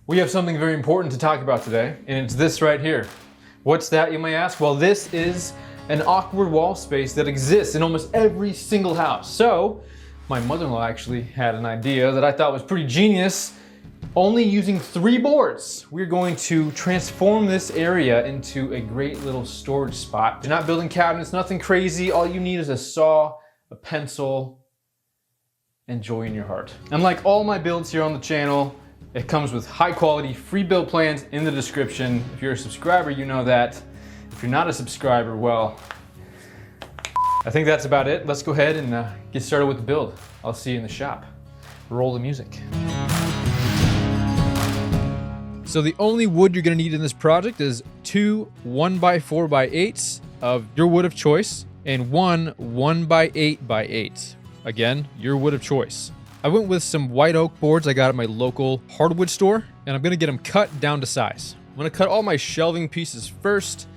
We have something very important to talk about today, and it's this right here. What's that, you may ask? Well, this is an awkward wall space that exists in almost every single house. So, my mother-in-law actually had an idea that I thought was pretty genius. Only using 3 boards, we're going to transform this area into a great little storage spot. You're not building cabinets, nothing crazy. All you need is a saw, a pencil, and joy in your heart. And like all my builds here on the channel, it comes with high quality free build plans in the description. If you're a subscriber, you know that. If you're not a subscriber, well, I think that's about it. Let's go ahead and get started with the build. I'll see you in the shop. Roll the music. So the only wood you're gonna need in this project is 2 1x4x8s of your wood of choice and 1 1x8x8. Again, your wood of choice. I went with some white oak boards I got at my local hardwood store, and I'm gonna get them cut down to size. I'm gonna cut all my shelving pieces first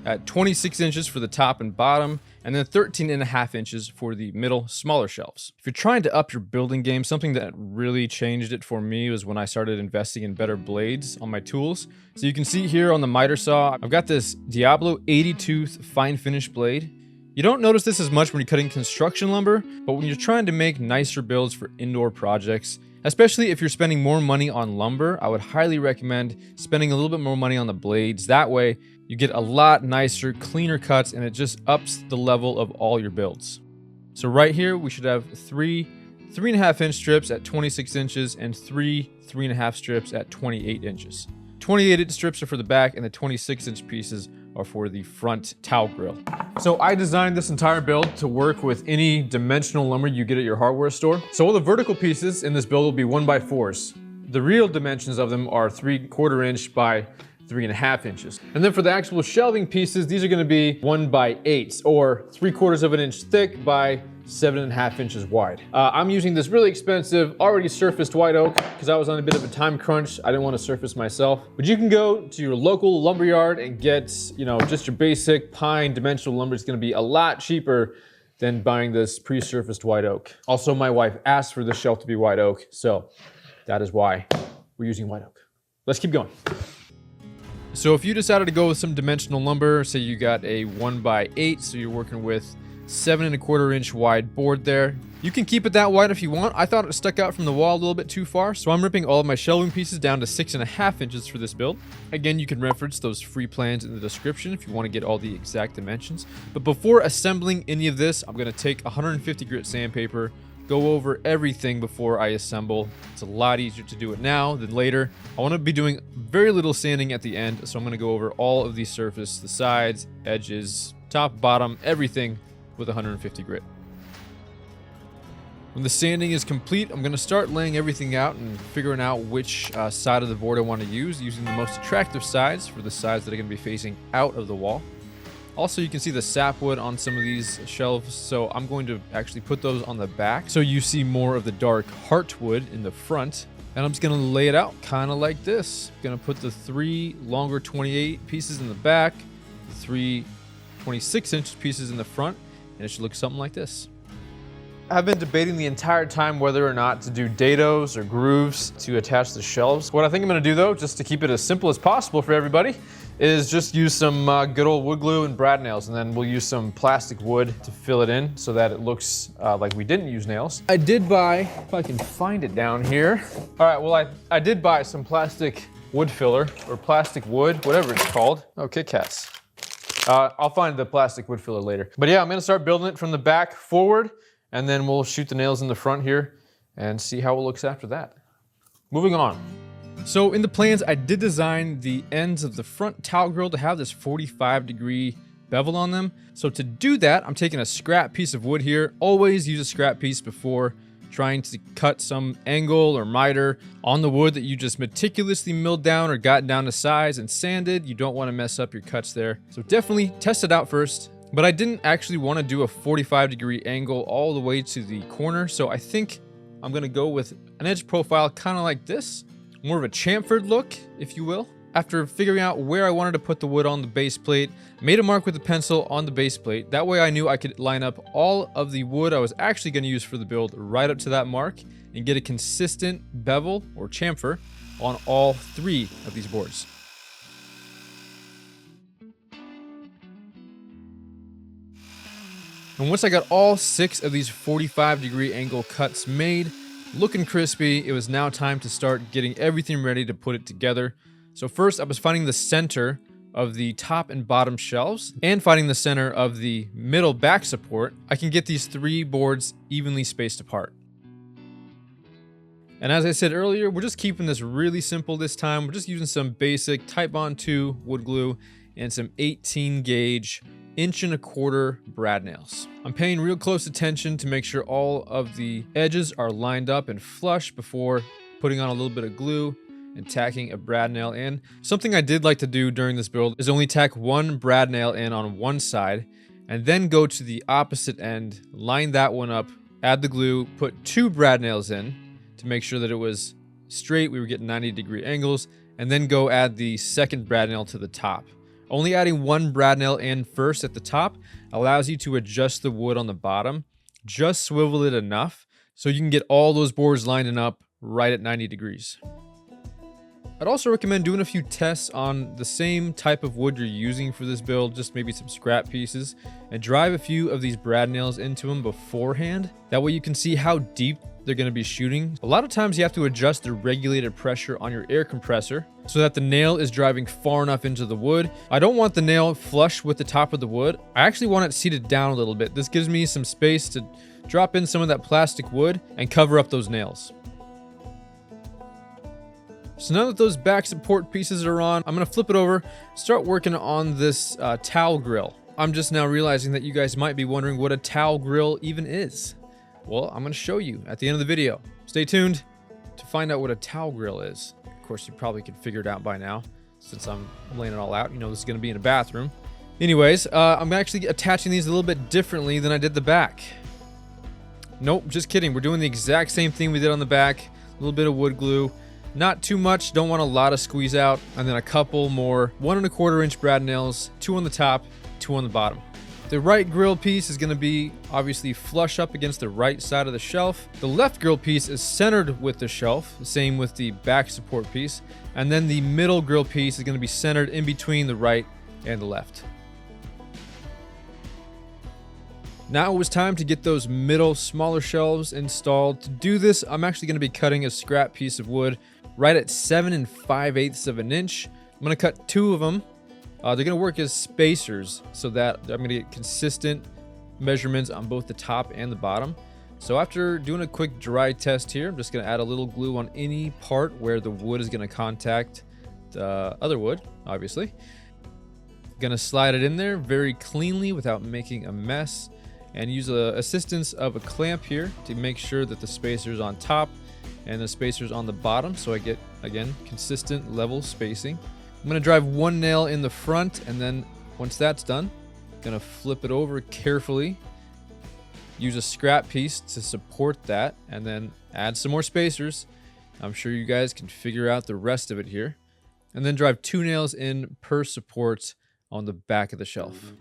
at 26 inches for the top and bottom, and then 13.5 inches for the middle, smaller shelves. If you're trying to up your building game, something that really changed it for me was when I started investing in better blades on my tools. So you can see here on the miter saw, I've got this Diablo 80 tooth fine finish blade. You don't notice this as much when you're cutting construction lumber, but when you're trying to make nicer builds for indoor projects, especially if you're spending more money on lumber, I would highly recommend spending a little bit more money on the blades. That way, you get a lot nicer, cleaner cuts, and it just ups the level of all your builds. So right here, we should have 3 3.5 inch strips at 26 inches and 3 3.5 strips at 28 inches. 28 inch strips are for the back, and the 26 inch pieces are for the front towel grill. So I designed this entire build to work with any dimensional lumber you get at your hardware store. So all the vertical pieces in this build will be 1x4s. The real dimensions of them are 3/4 inch by 3.5 inches. And then for the actual shelving pieces, these are gonna be 1x8s or 3/4 of an inch thick by 7.5 inches wide. I'm using this really expensive, already surfaced white oak because I was on a bit of a time crunch. I didn't want to surface myself. But you can go to your local lumberyard and get, you know, just your basic pine dimensional lumber. It's gonna be a lot cheaper than buying this pre-surfaced white oak. Also, my wife asked for this shelf to be white oak, so that is why we're using white oak. Let's keep going. So if you decided to go with some dimensional lumber, say you got a 1x8, so you're working with 7.25 inch wide board there. You can keep it that wide if you want. I thought it stuck out from the wall a little bit too far, so I'm ripping all of my shelving pieces down to 6.5 inches for this build. Again, you can reference those free plans in the description if you want to get all the exact dimensions. But before assembling any of this, I'm going to take 150 grit sandpaper, go over everything before I assemble. It's a lot easier to do it now than later. I want to be doing very little sanding at the end, so I'm going to go over all of the surface, the sides, edges, top, bottom, everything with 150 grit. When the sanding is complete, I'm going to start laying everything out and figuring out which side of the board I want to use, using the most attractive sides for the sides that are going to be facing out of the wall. Also, you can see the sapwood on some of these shelves, so I'm going to actually put those on the back so you see more of the dark heartwood in the front. And I'm just going to lay it out kind of like this. I'm going to put the 3 longer 28 pieces in the back, the 3 26 inch pieces in the front, and it should look something like this. I've been debating the entire time whether or not to do dados or grooves to attach the shelves. What I think I'm gonna do though, just to keep it as simple as possible for everybody, is just use some good old wood glue and brad nails, and then we'll use some plastic wood to fill it in so that it looks like we didn't use nails. I did buy, if I can find it down here. All right, well I did buy some plastic wood filler, or plastic wood, whatever it's called. Oh, Kit Kats. I'll find the plastic wood filler later. But yeah, I'm gonna start building it from the back forward, and then we'll shoot the nails in the front here and see how it looks after that. Moving on. So in the plans, I did design the ends of the front towel grill to have this 45-degree bevel on them. So to do that, I'm taking a scrap piece of wood here. Always use a scrap piece before trying to cut some angle or miter on the wood that you just meticulously milled down or got down to size and sanded. You don't want to mess up your cuts there. So definitely test it out first. But I didn't actually want to do a 45-degree angle all the way to the corner. So I think I'm going to go with an edge profile kind of like this. More of a chamfered look, if you will. After figuring out where I wanted to put the wood on the base plate, made a mark with a pencil on the base plate. That way I knew I could line up all of the wood I was actually going to use for the build right up to that mark and get a consistent bevel or chamfer. on all 3 of these boards. And once I got all 6 of these 45-degree angle cuts made, looking crispy, it was now time to start getting everything ready to put it together. So first I was finding the center of the top and bottom shelves and finding the center of the middle back support. I can get these 3 boards evenly spaced apart. And as I said earlier, we're just keeping this really simple this time. We're just using some basic Type Bond 2 wood glue and some 18 gauge 1.25" brad nails. I'm paying real close attention to make sure all of the edges are lined up and flush before putting on a little bit of glue and tacking a brad nail in. Something I did like to do during this build is only tack 1 brad nail in on one side and then go to the opposite end, line that one up, add the glue, put 2 brad nails in to make sure that it was straight, we were getting 90-degree angles, and then go add the second brad nail to the top. Only adding 1 brad nail in first at the top allows you to adjust the wood on the bottom. Just swivel it enough so you can get all those boards lining up right at 90 degrees. I'd also recommend doing a few tests on the same type of wood you're using for this build, just maybe some scrap pieces, and drive a few of these brad nails into them beforehand. That way you can see how deep they're going to be shooting. A lot of times you have to adjust the regulated pressure on your air compressor so that the nail is driving far enough into the wood. I don't want the nail flush with the top of the wood. I actually want it seated down a little bit. This gives me some space to drop in some of that plastic wood and cover up those nails. So now that those back support pieces are on, I'm going to flip it over, start working on this towel grill. I'm just now realizing that you guys might be wondering what a towel grill even is. Well, I'm going to show you at the end of the video. Stay tuned to find out what a towel grill is. Of course, you probably can figure it out by now since I'm laying it all out. You know this is going to be in a bathroom. Anyways, I'm actually attaching these a little bit differently than I did the back. Nope, just kidding. We're doing the exact same thing we did on the back. A little bit of wood glue. Not too much, don't want a lot of squeeze out, and then a couple more 1.25" brad nails, 2 on the top, 2 on the bottom. The right grill piece is going to be obviously flush up against the right side of the shelf. The left grill piece is centered with the shelf, same with the back support piece, and then the middle grill piece is going to be centered in between the right and the left. Now it was time to get those middle smaller shelves installed. To do this, I'm actually going to be cutting a scrap piece of wood right at 7 5/8 of an inch. I'm going to cut 2 of them. They're going to work as spacers so that I'm going to get consistent measurements on both the top and the bottom. So after doing a quick dry test here, I'm just going to add a little glue on any part where the wood is going to contact the other wood, obviously. Going to slide it in there very cleanly without making a mess, and use the assistance of a clamp here to make sure that the spacer's on top and the spacers on the bottom, so I get, again, consistent level spacing. I'm going to drive 1 nail in the front, and then once that's done, I'm going to flip it over carefully, use a scrap piece to support that, and then add some more spacers. I'm sure you guys can figure out the rest of it here. And then drive 2 nails in per support on the back of the shelf.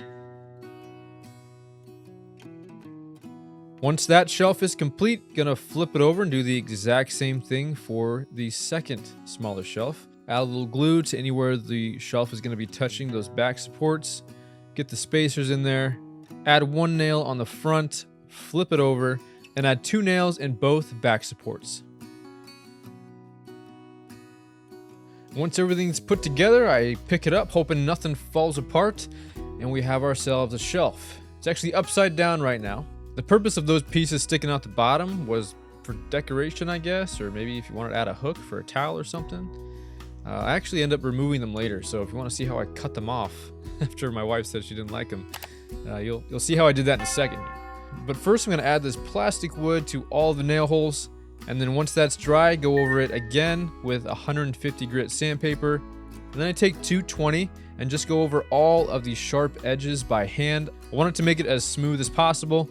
Once that shelf is complete, gonna flip it over and do the exact same thing for the second smaller shelf. Add a little glue to anywhere the shelf is gonna be touching those back supports. Get the spacers in there. Add 1 nail on the front, flip it over, and add 2 nails in both back supports. Once everything's put together, I pick it up, hoping nothing falls apart, and we have ourselves a shelf. It's actually upside down right now. The purpose of those pieces sticking out the bottom was for decoration, I guess, or maybe if you wanted to add a hook for a towel or something. I actually end up removing them later, so if you want to see how I cut them off after my wife said she didn't like them, you'll see how I did that in a second. But first I'm going to add this plastic wood to all the nail holes, and then once that's dry, go over it again with 150 grit sandpaper. And then I take 220 and just go over all of these sharp edges by hand. I wanted to make it as smooth as possible.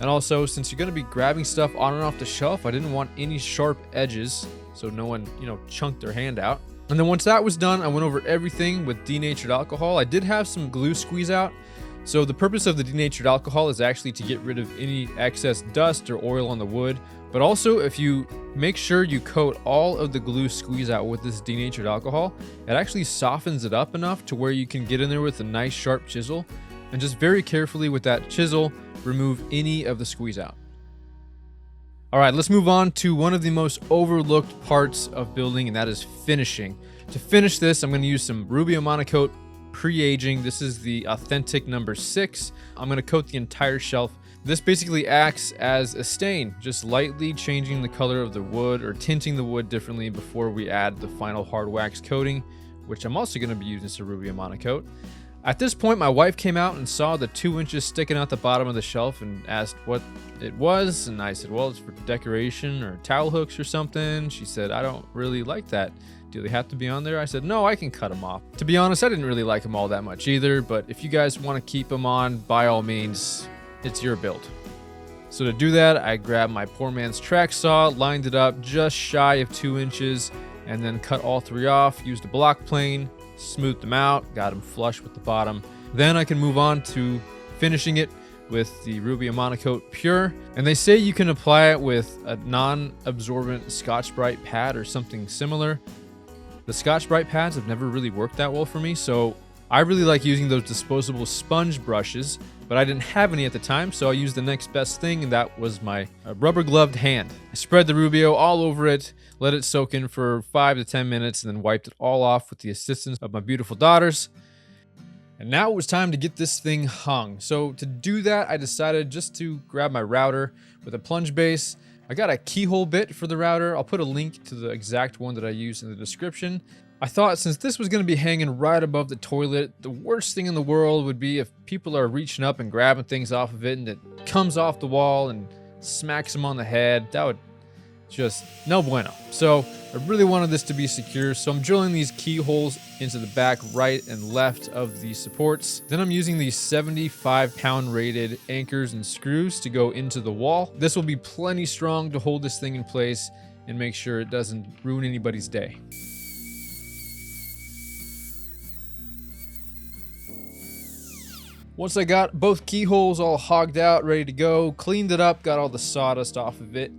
And also, since you're going to be grabbing stuff on and off the shelf, I didn't want any sharp edges so no one, chunked their hand out. And then once that was done, I went over everything with denatured alcohol. I did have some glue squeeze out. So the purpose of the denatured alcohol is actually to get rid of any excess dust or oil on the wood But also, if you make sure you coat all of the glue squeeze out with this denatured alcohol, it actually softens it up enough to where you can get in there with a nice sharp chisel and just very carefully with that chisel remove any of the squeeze out. All right, let's move on to one of the most overlooked parts of building, and that is finishing. To finish this, I'm going to use some Rubio Monocoat pre-aging. This is the authentic number 6. I'm going to coat the entire shelf. This basically acts as a stain, just lightly changing the color of the wood or tinting the wood differently before we add the final hard wax coating, which I'm also going to be using some Rubio Monocoat. At this point, my wife came out and saw the 2 inches sticking out the bottom of the shelf and asked what it was. And I said, well, it's for decoration or towel hooks or something. She said, I don't really like that. Do they have to be on there? I said, no, I can cut them off. To be honest, I didn't really like them all that much either, but if you guys want to keep them on, by all means, it's your build. So to do that, I grabbed my poor man's track saw, lined it up just shy of 2 inches, and then cut all 3 off, used a block plane, smoothed them out, got them flush with the bottom. Then I can move on to finishing it with the Rubio Monocoat Pure. And they say you can apply it with a non-absorbent Scotch-Brite pad or something similar. The Scotch-Brite pads have never really worked that well for me, so I really like using those disposable sponge brushes, but I didn't have any at the time, so I used the next best thing, and that was my rubber-gloved hand. I spread the Rubio all over it, let it soak in for 5 to 10 minutes, and then wiped it all off with the assistance of my beautiful daughters. And now it was time to get this thing hung. So to do that, I decided just to grab my router with a plunge base. I got a keyhole bit for the router. I'll put a link to the exact one that I used in the description. I thought since this was going to be hanging right above the toilet, the worst thing in the world would be if people are reaching up and grabbing things off of it and it comes off the wall and smacks them on the head. That would just no bueno. So I really wanted this to be secure, so I'm drilling these keyholes into the back right and left of the supports. Then I'm using these 75-pound rated anchors and screws to go into the wall. This will be plenty strong to hold this thing in place and make sure it doesn't ruin anybody's day. Once I got both keyholes all hogged out, ready to go, cleaned it up, got all the sawdust off of it,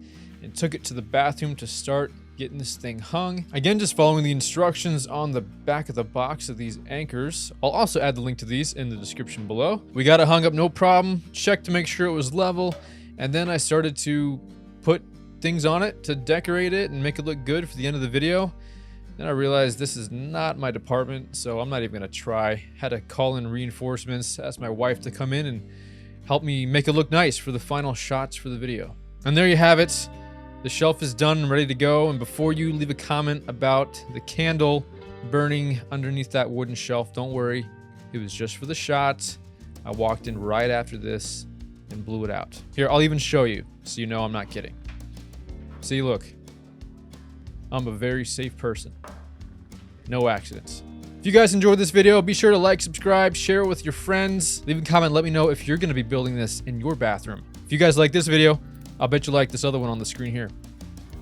and took it to the bathroom to start getting this thing hung. Again, just following the instructions on the back of the box of these anchors. I'll also add the link to these in the description below. We got it hung up no problem, checked to make sure it was level, and then I started to put things on it to decorate it and make it look good for the end of the video. Then I realized this is not my department, so I'm not even gonna try. Had to call in reinforcements, ask my wife to come in and help me make it look nice for the final shots for the video. And there you have it. The shelf is done and ready to go. And before you leave a comment about the candle burning underneath that wooden shelf, don't worry. It was just for the shot. I walked in right after this and blew it out. Here, I'll even show you so you know I'm not kidding. See, look. I'm a very safe person. No accidents. If you guys enjoyed this video, be sure to like, subscribe, share it with your friends. Leave a comment, let me know if you're gonna be building this in your bathroom. If you guys like this video, I'll bet you like this other one on the screen here.